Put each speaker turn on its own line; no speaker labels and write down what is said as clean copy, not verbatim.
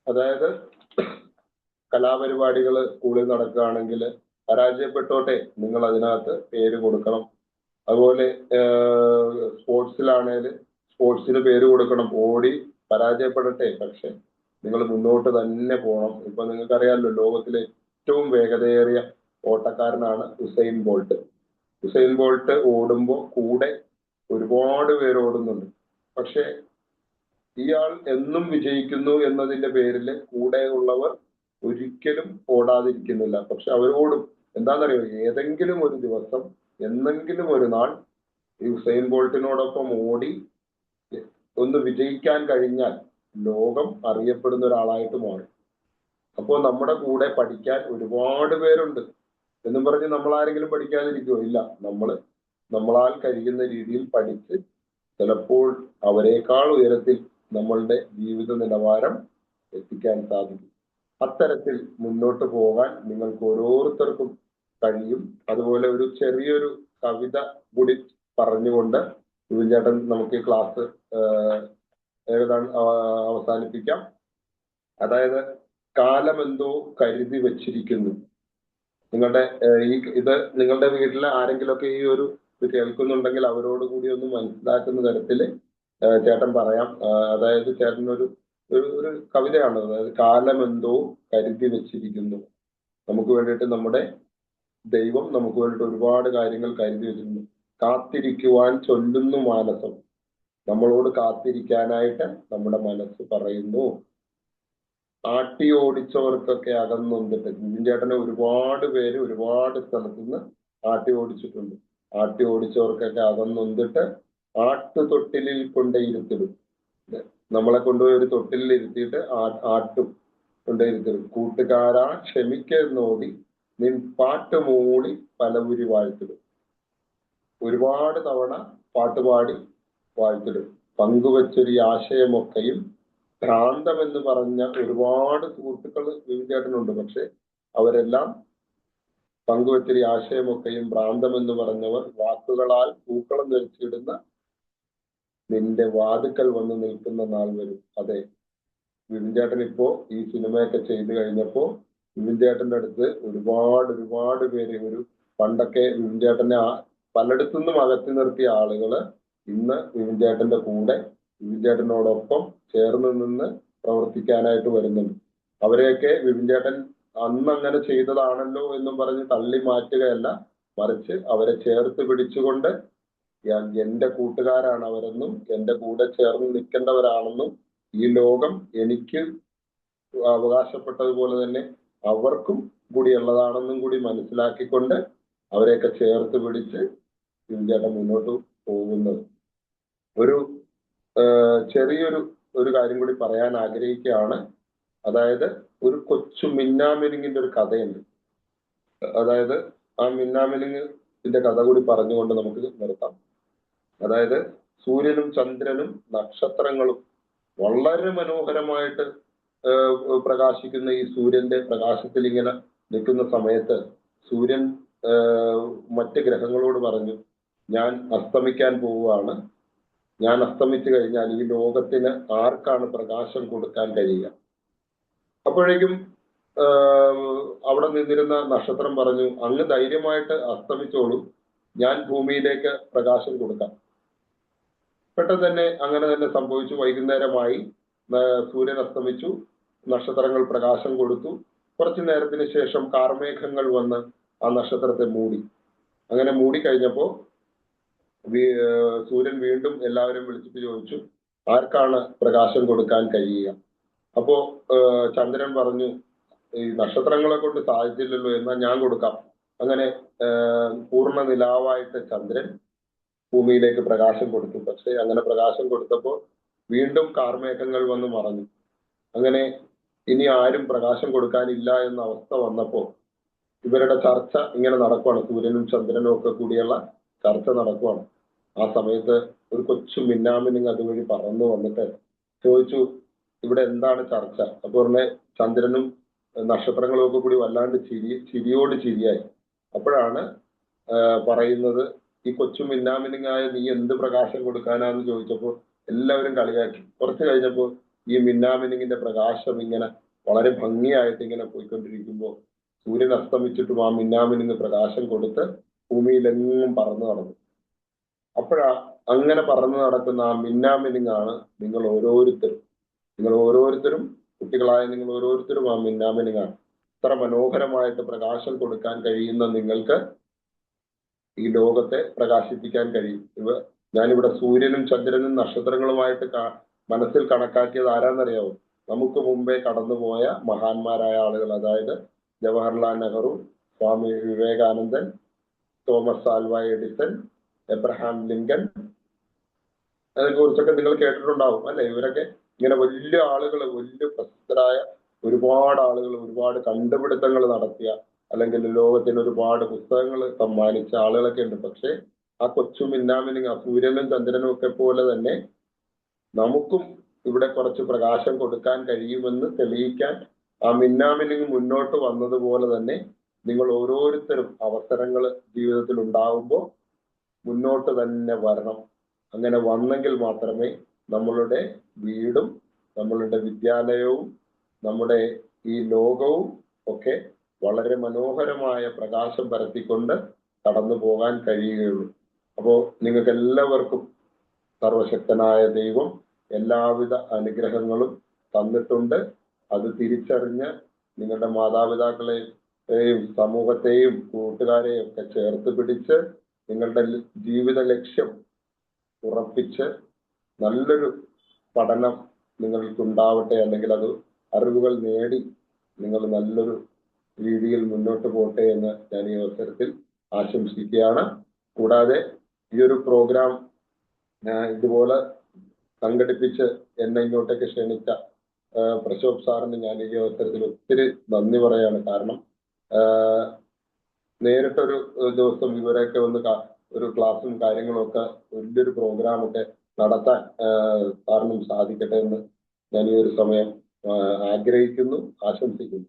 അതായത് കലാപരിപാടികൾ സ്കൂളിൽ നടക്കുകയാണെങ്കിൽ പരാജയപ്പെട്ടോട്ടെ, നിങ്ങൾ അതിനകത്ത് പേര് കൊടുക്കണം. അതുപോലെ സ്പോർട്സിലാണേൽ സ്പോർട്സിന് പേര് കൊടുക്കണം. ഓടി പരാജയപ്പെടട്ടെ, പക്ഷെ നിങ്ങൾ മുന്നോട്ട് തന്നെ പോകണം. ഇപ്പൊ നിങ്ങൾക്കറിയാമല്ലോ, ലോകത്തിലെ ഏറ്റവും വേഗതയേറിയ ഓട്ടക്കാരനാണ് ഉസൈൻ ബോൾട്ട്. ഉസൈൻ ബോൾട്ട് ഓടുമ്പോൾ കൂടെ ഒരുപാട് പേര് ഓടുന്നുണ്ട്. പക്ഷെ ഇയാൾ എന്നും വിജയിക്കുന്നു എന്നതിന്റെ പേരിൽ കൂടെ ഉള്ളവർ ഒരിക്കലും ഓടാതിരിക്കുന്നില്ല. പക്ഷെ അവർ ഓടും. എന്താണെന്നറിയോ, ഏതെങ്കിലും ഒരു ദിവസം എന്നെങ്കിലും ഒരു നാൾ ഈ ഉസൈൻ ബോൾട്ടിനോടൊപ്പം ഓടി ഒന്ന് വിജയിക്കാൻ കഴിഞ്ഞാൽ ലോകം അറിയപ്പെടുന്ന ഒരാളായിട്ട് മാറും. അപ്പോൾ നമ്മുടെ കൂടെ പഠിക്കാൻ ഒരുപാട് പേരുണ്ട് എന്നും പറഞ്ഞ് നമ്മൾ ആരെങ്കിലും പഠിക്കാതിരിക്കുമോ? ഇല്ല. നമ്മളാൽ കഴിയുന്ന രീതിയിൽ പഠിച്ച് ചിലപ്പോൾ അവരെക്കാൾ ഉയരത്തിൽ നമ്മളുടെ ജീവിത നിലവാരം എത്തിക്കാൻ സാധിക്കും. അത്തരത്തിൽ മുന്നോട്ട് പോകാൻ നിങ്ങൾക്ക് ഓരോരുത്തർക്കും കഴിയും. അതുപോലെ ഒരു ചെറിയൊരു കവിത കൂടി പറഞ്ഞുകൊണ്ട് വിപിൻ ചേട്ടൻ നമുക്ക് ക്ലാസ് ഏതാണ് അവസാനിപ്പിക്കാം. അതായത്, കാലമെന്തോ കരുതി വച്ചിരിക്കുന്നു. നിങ്ങളുടെ ഇത് നിങ്ങളുടെ വീട്ടിൽ ആരെങ്കിലുമൊക്കെ ഈ ഒരു ഇത് കേൾക്കുന്നുണ്ടെങ്കിൽ അവരോട് കൂടി ഒന്ന് മനസ്സിലാക്കുന്ന തരത്തിൽ ചേട്ടൻ പറയാം. അതായത് ചേട്ടനൊരു ഒരു കവിതയാണ്. അതായത്, കാലമെന്തോ കരുതി വെച്ചിരിക്കുന്നു. നമുക്ക് വേണ്ടിയിട്ട് നമ്മുടെ ദൈവം നമുക്ക് വേണ്ടിയിട്ട് ഒരുപാട് കാര്യങ്ങൾ കരുതി വെച്ചിരുന്നു. കാത്തിരിക്കുവാൻ ചൊല്ലുന്നു മാനസം. നമ്മളോട് കാത്തിരിക്കാനായിട്ട് നമ്മുടെ മനസ്സ് പറയുന്നു. ആട്ടി ഓടിച്ചവർക്കൊക്കെ അകന്നൊന്നിട്ട്. വിപിൻ ചേട്ടനെ ഒരുപാട് പേര് ഒരുപാട് സ്ഥലത്തു നിന്ന് ആട്ടി ഓടിച്ചിട്ടുണ്ട്. ആട്ടി ഓടിച്ചവർക്കൊക്കെ അകന്നൊന്നിട്ട് ആട്ടുതൊട്ടിലിൽ കൊണ്ടേയിരുത്തിടും. നമ്മളെ കൊണ്ടുപോയി ഒരു തൊട്ടിലിൽ ഇരുത്തിയിട്ട് ആട്ടും കൊണ്ടേയിരുത്തിടും. കൂട്ടുകാരാ ക്ഷമിക്കുന്നോടി നിൻ പാട്ട് മൂളി പലവുരി വാഴ്ത്തിടും. ഒരുപാട് തവണ പാട്ടുപാടി വാഴ്ത്തിടും. പങ്കുവച്ചൊരു ആശയമൊക്കെയും ഭ്രാന്തമെന്ന് പറഞ്ഞ ഒരുപാട് സുഹൃത്തുക്കൾ വിപിൻ ചേട്ടനുണ്ട്. പക്ഷെ അവരെല്ലാം പങ്കുവച്ചൊരു ആശയമൊക്കെയും ഭ്രാന്തമെന്ന് പറഞ്ഞവർ വാക്കുകളാൽ പൂക്കളം ധരിച്ചിടുന്ന നിന്റെ വാതുക്കൽ വന്ന് നിൽക്കുന്ന നാൾ വരും. അതെ, വിപിൻ ചേട്ടൻ ഇപ്പോ ഈ സിനിമയൊക്കെ ചെയ്തു കഴിഞ്ഞപ്പോ വിപിൻ ചേട്ടന്റെ അടുത്ത് ഒരുപാട് പേര്, ഒരു പണ്ടൊക്കെ വിപിൻ ചേട്ടനെ പലയിടത്തുനിന്നും അകറ്റി നിർത്തിയ ആളുകള് ഇന്ന് വിപിൻ ചേട്ടന്റെ കൂടെ വിപിൻ ചേട്ടനോടൊപ്പം ചേർന്ന് നിന്ന് പ്രവർത്തിക്കാനായിട്ട് വരുന്നുണ്ട്. അവരെയൊക്കെ വിപിൻ ചേട്ടൻ അന്ന് അങ്ങനെ ചെയ്തതാണല്ലോ എന്നും പറഞ്ഞ് തള്ളി മാറ്റുകയല്ല, മറിച്ച് അവരെ ചേർത്ത് പിടിച്ചുകൊണ്ട് എന്റെ കൂട്ടുകാരാണ് അവരെന്നും എന്റെ കൂടെ ചേർന്ന് നിൽക്കേണ്ടവരാണെന്നും ഈ ലോകം എനിക്ക് അവകാശപ്പെട്ടതുപോലെ തന്നെ അവർക്കും കൂടി ഉള്ളതാണെന്നും കൂടി മനസ്സിലാക്കിക്കൊണ്ട് അവരെയൊക്കെ ചേർത്ത് പിടിച്ച് വിപിൻ ചേട്ടൻ മുന്നോട്ട് പോകുന്നത്. ഒരു ചെറിയൊരു കാര്യം കൂടി പറയാൻ ആഗ്രഹിക്കുകയാണ്. അതായത്, ഒരു കൊച്ചു മിന്നാമിനുങ്ങിന്റെ ഒരു കഥയുണ്ട്. അതായത്, ആ മിന്നാമിനുങ്ങിന്റെ കഥ കൂടി പറഞ്ഞുകൊണ്ട് നമുക്ക് നിർത്താം. അതായത്, സൂര്യനും ചന്ദ്രനും നക്ഷത്രങ്ങളും വളരെ മനോഹരമായിട്ട് പ്രകാശിക്കുന്ന ഈ സൂര്യന്റെ പ്രകാശത്തിൽ ഇങ്ങനെ നിൽക്കുന്ന സമയത്ത് സൂര്യൻ മറ്റ് ഗ്രഹങ്ങളോട് പറഞ്ഞു, ഞാൻ അസ്തമിക്കാൻ പോവുകയാണ്. ഞാൻ അസ്തമിച്ചു കഴിഞ്ഞാൽ ഈ ലോകത്തിന് ആർക്കാണ് പ്രകാശം കൊടുക്കാൻ കഴിയുക? അപ്പോഴേക്കും അവിടെ നിന്നിരുന്ന നക്ഷത്രം പറഞ്ഞു, അങ്ങ് ധൈര്യമായിട്ട് അസ്തമിച്ചോളൂ, ഞാൻ ഭൂമിയിലേക്ക് പ്രകാശം കൊടുക്കാം. പെട്ടെന്ന് തന്നെ അങ്ങനെ തന്നെ സംഭവിച്ചു. വൈകുന്നേരമായി, സൂര്യൻ അസ്തമിച്ചു, നക്ഷത്രങ്ങൾ പ്രകാശം കൊടുത്തു. കുറച്ചു നേരത്തിന് ശേഷം കാർമേഘങ്ങൾ വന്ന് ആ നക്ഷത്രത്തെ മൂടി. അങ്ങനെ മൂടിക്കഴിഞ്ഞപ്പോ സൂര്യൻ വീണ്ടും എല്ലാവരും വിളിച്ചിട്ട് ചോദിച്ചു, ആർക്കാണ് പ്രകാശം കൊടുക്കാൻ കഴിയുക? അപ്പോ ചന്ദ്രൻ പറഞ്ഞു, ഈ നക്ഷത്രങ്ങളെ കൊണ്ട് സാധിച്ചില്ലല്ലോ, എന്നാൽ ഞാൻ കൊടുക്കാം. അങ്ങനെ പൂർണ്ണ നിലാവായിട്ട് ചന്ദ്രൻ ഭൂമിയിലേക്ക് പ്രകാശം കൊടുത്തു. പക്ഷെ അങ്ങനെ പ്രകാശം കൊടുത്തപ്പോൾ വീണ്ടും കാർമേഘങ്ങൾ വന്ന് മറഞ്ഞു. അങ്ങനെ ഇനി ആരും പ്രകാശം കൊടുക്കാനില്ല എന്ന അവസ്ഥ വന്നപ്പോ ഇവരുടെ ചർച്ച ഇങ്ങനെ നടക്കുവാണ്. സൂര്യനും ചന്ദ്രനും ഒക്കെ കൂടിയുള്ള ചർച്ച നടക്കുവാണ്. ആ സമയത്ത് ഒരു കൊച്ചു മിന്നാമിനുങ്ങ് അതുവഴി പറന്നു വന്നിട്ട് ചോദിച്ചു, ഇവിടെ എന്താണ് ചർച്ച? അപ്പൊ ഉടനെ ചന്ദ്രനും നക്ഷത്രങ്ങളും ഒക്കെ കൂടി വല്ലാണ്ട് ചിരിയോട് ചിരിയായി. അപ്പോഴാണ് പറയുന്നത്, ഈ കൊച്ചു മിന്നാമിനുങ്ങായ നീ എന്ത് പ്രകാശം കൊടുക്കാനാന്ന് ചോദിച്ചപ്പോൾ എല്ലാവരും കളിയാക്കി. കുറച്ച് കഴിഞ്ഞപ്പോൾ ഈ മിന്നാമിനിങ്ങിന്റെ പ്രകാശം ഇങ്ങനെ വളരെ ഭംഗിയായിട്ട് ഇങ്ങനെ പോയിക്കൊണ്ടിരിക്കുമ്പോൾ സൂര്യൻ അസ്തമിച്ചിട്ടും ആ മിന്നാമിനുങ്ങ് പ്രകാശം കൊടുത്ത് ഭൂമിയിലെങ്ങും പറന്നു നടന്നു. അപ്പോഴാ അങ്ങനെ പറന്നു നടക്കുന്ന ആ മിന്നാമിനുങ്ങാണ് നിങ്ങൾ ഓരോരുത്തരും കുട്ടികളായ നിങ്ങൾ ഓരോരുത്തരും ആ മിന്നാമിനുങ്ങാണ്. ഇത്ര മനോഹരമായിട്ട് പ്രകാശം കൊടുക്കാൻ കഴിയുന്ന നിങ്ങൾക്ക് ഈ ലോകത്തെ പ്രകാശിപ്പിക്കാൻ കഴിയും. ഞാനിവിടെ സൂര്യനും ചന്ദ്രനും നക്ഷത്രങ്ങളുമായിട്ട് മനസ്സിൽ കണക്കാക്കിയത് ആരാന്നറിയാവോ? നമുക്ക് മുമ്പേ കടന്നുപോയ മഹാന്മാരായ ആളുകൾ, അതായത് ജവഹർലാൽ നെഹ്റു, സ്വാമി വിവേകാനന്ദൻ, Thomas Alva Edison, Abraham Lincoln, അതിനെ കുറിച്ചൊക്കെ നിങ്ങൾ കേട്ടിട്ടുണ്ടാവും അല്ലെ? ഇവരൊക്കെ ഇങ്ങനെ വലിയ ആളുകൾ, വലിയ പ്രസിദ്ധരായ ഒരുപാട് ആളുകൾ, ഒരുപാട് കണ്ടുപിടുത്തങ്ങൾ നടത്തിയ, അല്ലെങ്കിൽ ലോകത്തിന് ഒരുപാട് പുസ്തകങ്ങൾ സമ്മാനിച്ച ആളുകളൊക്കെ ഉണ്ട്. പക്ഷെ ആ കൊച്ചു മിന്നാമിനുങ്ങ്, ആ സൂര്യനും ചന്ദ്രനും ഒക്കെ പോലെ തന്നെ നമുക്കും ഇവിടെ കുറച്ച് പ്രകാശം കൊടുക്കാൻ കഴിയുമെന്ന് തെളിയിക്കാൻ ആ മിന്നാമിനുങ്ങ് മുന്നോട്ട് വന്നതുപോലെ തന്നെ നിങ്ങൾ ഓരോരുത്തരും അവസരങ്ങൾ ജീവിതത്തിൽ ഉണ്ടാവുമ്പോൾ മുന്നോട്ട് തന്നെ വരണം. അങ്ങനെ വന്നെങ്കിൽ മാത്രമേ നമ്മളുടെ വീടും നമ്മളുടെ വിദ്യാലയവും നമ്മുടെ ഈ ലോകവും ഒക്കെ വളരെ മനോഹരമായ പ്രകാശം പരത്തിക്കൊണ്ട് കടന്നു പോകാൻ കഴിയുകയുള്ളൂ. അപ്പോ നിങ്ങൾക്ക് എല്ലാവർക്കും സർവശക്തനായ ദൈവം എല്ലാവിധ അനുഗ്രഹങ്ങളും തന്നിട്ടുണ്ട്. അത് തിരിച്ചറിഞ്ഞ് നിങ്ങളുടെ മാതാപിതാക്കളെയും സമൂഹത്തെയും കൂട്ടുകാരെയും ഒക്കെ ചേർത്ത് പിടിച്ച് നിങ്ങളുടെ ജീവിത ലക്ഷ്യം ഉറപ്പിച്ച് നല്ലൊരു പഠനം നിങ്ങൾക്കുണ്ടാവട്ടെ, അല്ലെങ്കിൽ അത് അറിവുകൾ നേടി നിങ്ങൾ നല്ലൊരു രീതിയിൽ മുന്നോട്ട് പോട്ടെ എന്ന് ഞാൻ ഈ അവസരത്തിൽ ആശംസിക്കുകയാണ്. കൂടാതെ ഈ ഒരു പ്രോഗ്രാം ഇതുപോലെ സംഘടിപ്പിച്ച് എന്നെ ഇങ്ങോട്ടേക്ക് ക്ഷണിച്ച പ്രശോഭ് സാറിന് ഞാൻ ഈ അവസരത്തിൽ ഒത്തിരി നന്ദി പറയാണ്. കാരണം നേരിട്ടൊരു ദിവസം ഇവരൊക്കെ ഒന്ന് ഒരു ക്ലാസ്സും കാര്യങ്ങളും ഒക്കെ വലിയൊരു പ്രോഗ്രാമൊക്കെ നടത്താൻ സാറിനും സാധിക്കട്ടെ എന്ന് ഞാൻ ഈ ഒരു സമയം ആഗ്രഹിക്കുന്നു, ആശംസിക്കുന്നു.